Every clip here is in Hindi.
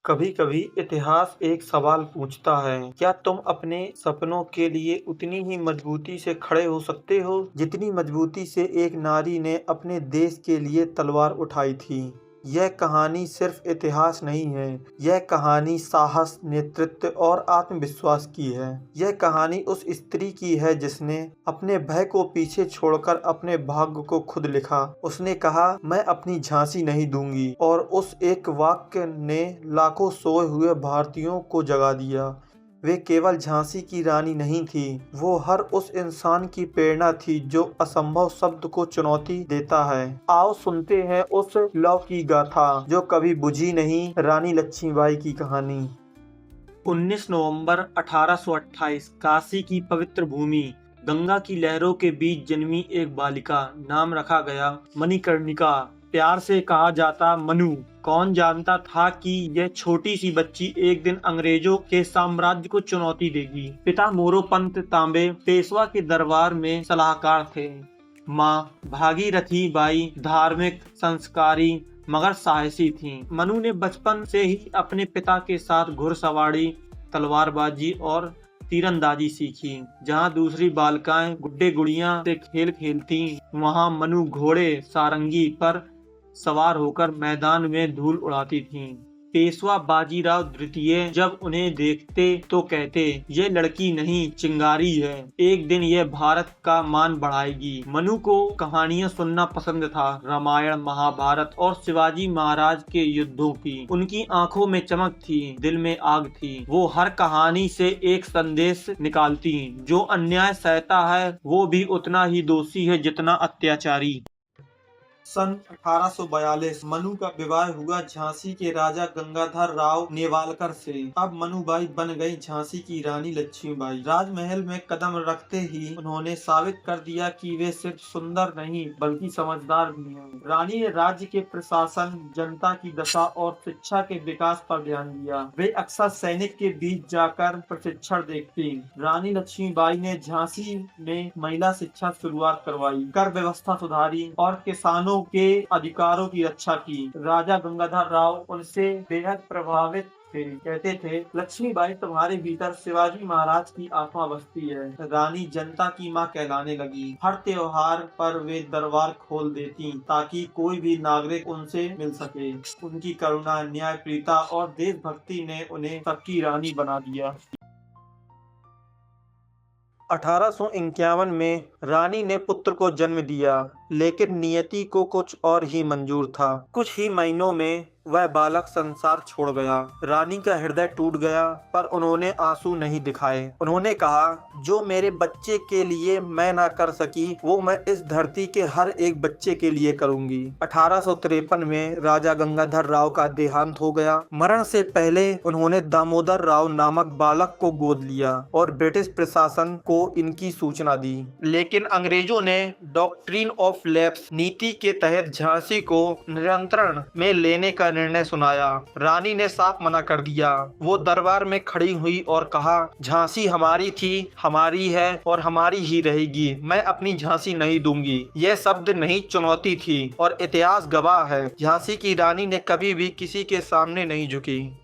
कभी कभी इतिहास एक सवाल पूछता है, क्या तुम अपने सपनों के लिए उतनी ही मजबूती से खड़े हो सकते हो जितनी मजबूती से एक नारी ने अपने देश के लिए तलवार उठाई थी। यह कहानी सिर्फ इतिहास नहीं है, यह कहानी साहस, नेतृत्व और आत्मविश्वास की है। यह कहानी उस स्त्री की है जिसने अपने भय को पीछे छोड़कर अपने भाग्य को खुद लिखा। उसने कहा, मैं अपनी झांसी नहीं दूंगी, और उस एक वाक्य ने लाखों सोए हुए भारतीयों को जगा दिया। वे केवल झांसी की रानी नहीं थी, वो हर उस इंसान की प्रेरणा थी जो असंभव शब्द को चुनौती देता है। आओ सुनते हैं उस लव की गाथा जो कभी बुझी नहीं, रानी लक्ष्मीबाई की कहानी। 19 नवंबर 1828 काशी की पवित्र भूमि गंगा की लहरों के बीच जन्मी एक बालिका। नाम रखा गया मणिकर्णिका। प्यार से कहा जाता मनु। कौन जानता था कि यह छोटी सी बच्ची एक दिन अंग्रेजों के साम्राज्य को चुनौती देगी। पिता मोरोपंत तांबे पेशवा के दरबार में सलाहकार थे। माँ भागीरथी बाई धार्मिक, संस्कारी मगर साहसी थीं। मनु ने बचपन से ही अपने पिता के साथ घुड़सवारी, तलवारबाजी और तीरंदाजी सीखी। जहाँ दूसरी बालिकाएं गुड्डे गुड़ियां से खेल खेलती, वहाँ मनु घोड़े सारंगी पर सवार होकर मैदान में धूल उड़ाती थीं। पेशवा बाजीराव द्वितीय जब उन्हें देखते तो कहते, ये लड़की नहीं चिंगारी है, एक दिन यह भारत का मान बढ़ाएगी। मनु को कहानियां सुनना पसंद था, रामायण, महाभारत और शिवाजी महाराज के युद्धों की। उनकी आंखों में चमक थी, दिल में आग थी। वो हर कहानी से एक संदेश निकालती, जो अन्याय सहता है वो भी उतना ही दोषी है जितना अत्याचारी। सन 1842 मनु का विवाह हुआ झांसी के राजा गंगाधर राव नेवालकर से। अब मनुबाई बन गई झांसी की रानी लक्ष्मीबाई। राजमहल में कदम रखते ही उन्होंने साबित कर दिया कि वे सिर्फ सुंदर नहीं बल्कि समझदार भी हैं। रानी ने राज्य के प्रशासन, जनता की दशा और शिक्षा के विकास पर ध्यान दिया। वे अक्सर सैनिक के बीच जाकर प्रशिक्षण देखती। रानी लक्ष्मीबाई ने झांसी में महिला शिक्षा शुरुआत करवाई, कर व्यवस्था सुधारी और किसानों के अधिकारों की रक्षा की। राजा गंगाधर राव उनसे बेहद प्रभावित थे। कहते थे, लक्ष्मीबाई तुम्हारे भीतर शिवाजी महाराज की आत्मा बसती है। रानी जनता की माँ कहलाने लगी। हर त्योहार पर वे दरबार खोल देती ताकि कोई भी नागरिक उनसे मिल सके। उनकी करुणा, न्यायप्रियता और देशभक्ति ने उन्हें सबकी रानी बना दिया। 1851 में रानी ने पुत्र को जन्म दिया, लेकिन नियति को कुछ और ही मंजूर था। कुछ ही महीनों में वह बालक संसार छोड़ गया। रानी का हृदय टूट गया, पर उन्होंने आंसू नहीं दिखाए। उन्होंने कहा, जो मेरे बच्चे के लिए मैं ना कर सकी, वो मैं इस धरती के हर एक बच्चे के लिए करूंगी। 1853 में राजा गंगाधर राव का देहांत हो गया। मरण से पहले उन्होंने दामोदर राव नामक बालक को गोद लिया और ब्रिटिश प्रशासन को इनकी सूचना दी। लेकिन अंग्रेजों ने डॉक्ट्रिन ऑफ लैप्स नीति के तहत झांसी को नियंत्रण में लेने का निर्णय सुनाया। रानी ने साफ मना कर दिया। वो दरबार में खड़ी हुई और कहा, झांसी हमारी थी, हमारी है और हमारी ही रहेगी। मैं अपनी झांसी नहीं दूंगी। यह शब्द नहीं, चुनौती थी, और इतिहास गवाह है, झांसी की रानी ने कभी भी किसी के सामने नहीं झुकी।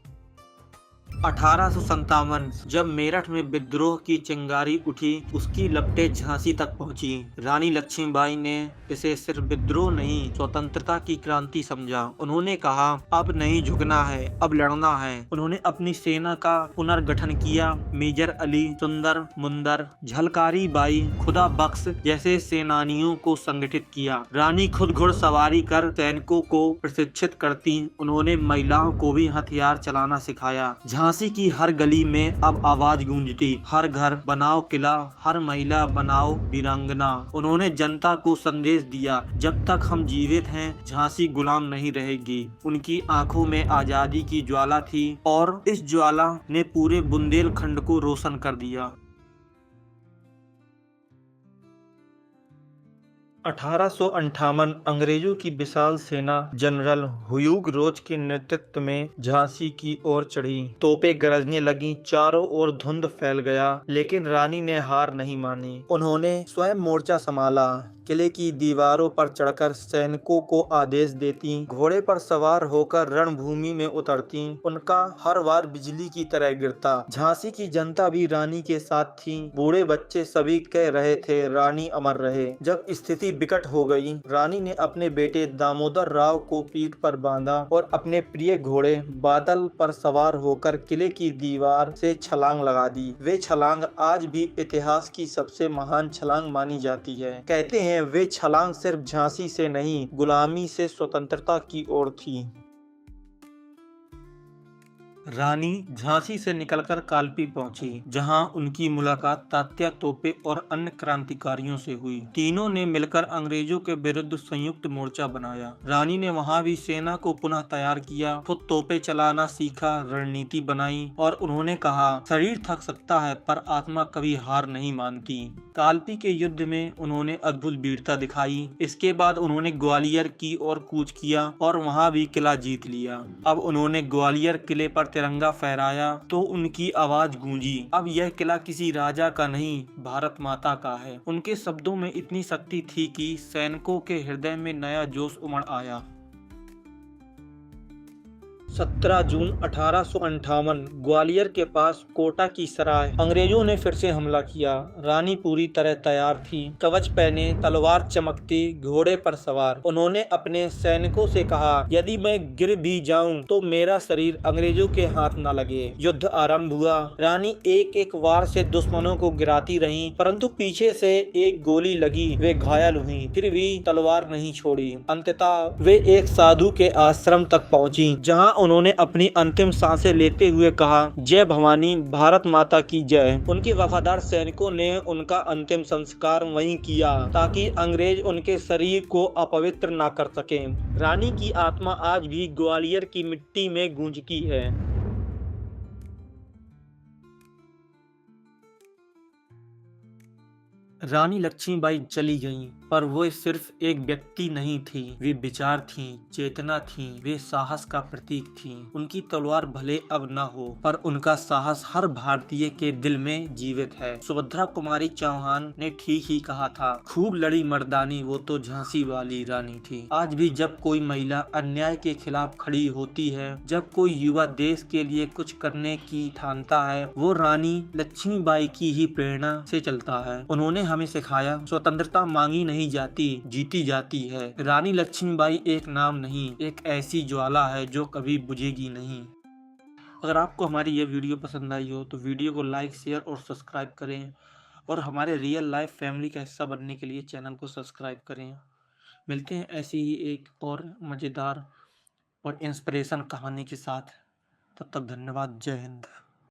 1857 जब मेरठ में विद्रोह की चिंगारी उठी, उसकी लपटें झांसी तक पहुंची। रानी लक्ष्मीबाई ने इसे सिर्फ विद्रोह नहीं, स्वतंत्रता की क्रांति समझा। उन्होंने कहा, अब नहीं झुकना है, अब लड़ना है। उन्होंने अपनी सेना का पुनर्गठन किया। मेजर अली, सुंदर मुंदर, झलकारी बाई, खुदा बख्श जैसे सेनानियों को संगठित किया। रानी खुद घुड़सवारी कर सैनिकों को प्रशिक्षित करती। उन्होंने महिलाओं को भी हथियार चलाना सिखाया। झांसी की हर गली में अब आवाज गूंजती, हर घर बनाओ किला, हर महिला बनाओ वीरांगना। उन्होंने जनता को संदेश दिया, जब तक हम जीवित हैं, झांसी गुलाम नहीं रहेगी। उनकी आंखों में आजादी की ज्वाला थी और इस ज्वाला ने पूरे बुंदेलखंड को रोशन कर दिया। 1858 अंग्रेजों की विशाल सेना जनरल ह्यूग रोज के नेतृत्व में झांसी की ओर चढ़ी। तोपें गरजने लगी, चारों ओर धुंध फैल गया, लेकिन रानी ने हार नहीं मानी। उन्होंने स्वयं मोर्चा संभाला। किले की दीवारों पर चढ़कर सैनिकों को आदेश देती, घोड़े पर सवार होकर रणभूमि में उतरती। उनका हर वार बिजली की तरह गिरता। झांसी की जनता भी रानी के साथ थी। बूढ़े बच्चे सभी कह रहे थे रानी अमर रहे। जब स्थिति विकट हो गई, रानी ने अपने बेटे दामोदर राव को पीठ पर बांधा और अपने प्रिय घोड़े बादल पर सवार होकर किले की दीवार से छलांग लगा दी। वे छलांग आज भी इतिहास की सबसे महान छलांग मानी जाती है। कहते हैं वे छलांग सिर्फ झांसी से नहीं, गुलामी से स्वतंत्रता की ओर थी। रानी झांसी से निकलकर कालपी पहुंची, जहां उनकी मुलाकात तात्या तोपे और अन्य क्रांतिकारियों से हुई। तीनों ने मिलकर अंग्रेजों के विरुद्ध संयुक्त मोर्चा बनाया। रानी ने वहां भी सेना को पुनः तैयार किया, खुद तोपे चलाना सीखा, रणनीति बनाई और उन्होंने कहा, शरीर थक सकता है पर आत्मा कभी हार नहीं मानती। कालपी के युद्ध में उन्होंने अद्भुत वीरता दिखाई। इसके बाद उन्होंने ग्वालियर की ओर कूच किया और वहां भी किला जीत लिया। अब उन्होंने ग्वालियर किले पर तिरंगा फहराया तो उनकी आवाज गूंजी, अब यह किला किसी राजा का नहीं, भारत माता का है। उनके शब्दों में इतनी शक्ति थी कि सैनिकों के हृदय में नया जोश उमड़ आया। 17 जून 1858 ग्वालियर के पास कोटा की सराय अंग्रेजों ने फिर से हमला किया। रानी पूरी तरह तैयार थी, कवच पहने, तलवार चमकती, घोड़े पर सवार। उन्होंने अपने सैनिकों से कहा, यदि मैं गिर भी जाऊं तो मेरा शरीर अंग्रेजों के हाथ न लगे। युद्ध आरंभ हुआ। रानी एक एक वार से दुश्मनों को गिराती रहीं, परंतु पीछे से एक गोली लगी, वे घायल हुई, फिर भी तलवार नहीं छोड़ी। अंततः वे एक साधु के आश्रम तक पहुंची, जहां उन्होंने अपनी अंतिम सांसें लेते हुए कहा, जय भवानी, भारत माता की जय। उनके वफादार सैनिकों ने उनका अंतिम संस्कार वहीं किया ताकि अंग्रेज उनके शरीर को अपवित्र ना कर सके। रानी की आत्मा आज भी ग्वालियर की मिट्टी में गूंजती है। रानी लक्ष्मीबाई चली गईं, पर वो सिर्फ एक व्यक्ति नहीं थी, वे विचार थी, चेतना थी, वे साहस का प्रतीक थी। उनकी तलवार भले अब न हो, पर उनका साहस हर भारतीय के दिल में जीवित है। सुभद्रा कुमारी चौहान ने ठीक ही कहा था, खूब लड़ी मर्दानी वो तो झांसी वाली रानी थी। आज भी जब कोई महिला अन्याय के खिलाफ खड़ी होती है, जब कोई युवा देश के लिए कुछ करने की ठानता है, वो रानी लक्ष्मीबाई की ही प्रेरणा से चलता है। उन्होंने हमें सिखाया, स्वतंत्रता मांगी नहीं जाती, जीती जाती है। रानी लक्ष्मीबाई एक नाम नहीं, एक ऐसी ज्वाला है जो कभी बुझेगी नहीं। अगर आपको हमारी ये वीडियो पसंद आई हो तो वीडियो को लाइक, शेयर और सब्सक्राइब करें और हमारे रियल लाइफ फैमिली का हिस्सा बनने के लिए चैनल को सब्सक्राइब करें। मिलते हैं ऐसी ही एक और मज़ेदार और इंस्पिरेशन कहानी के साथ। तब तक धन्यवाद। जय हिंद।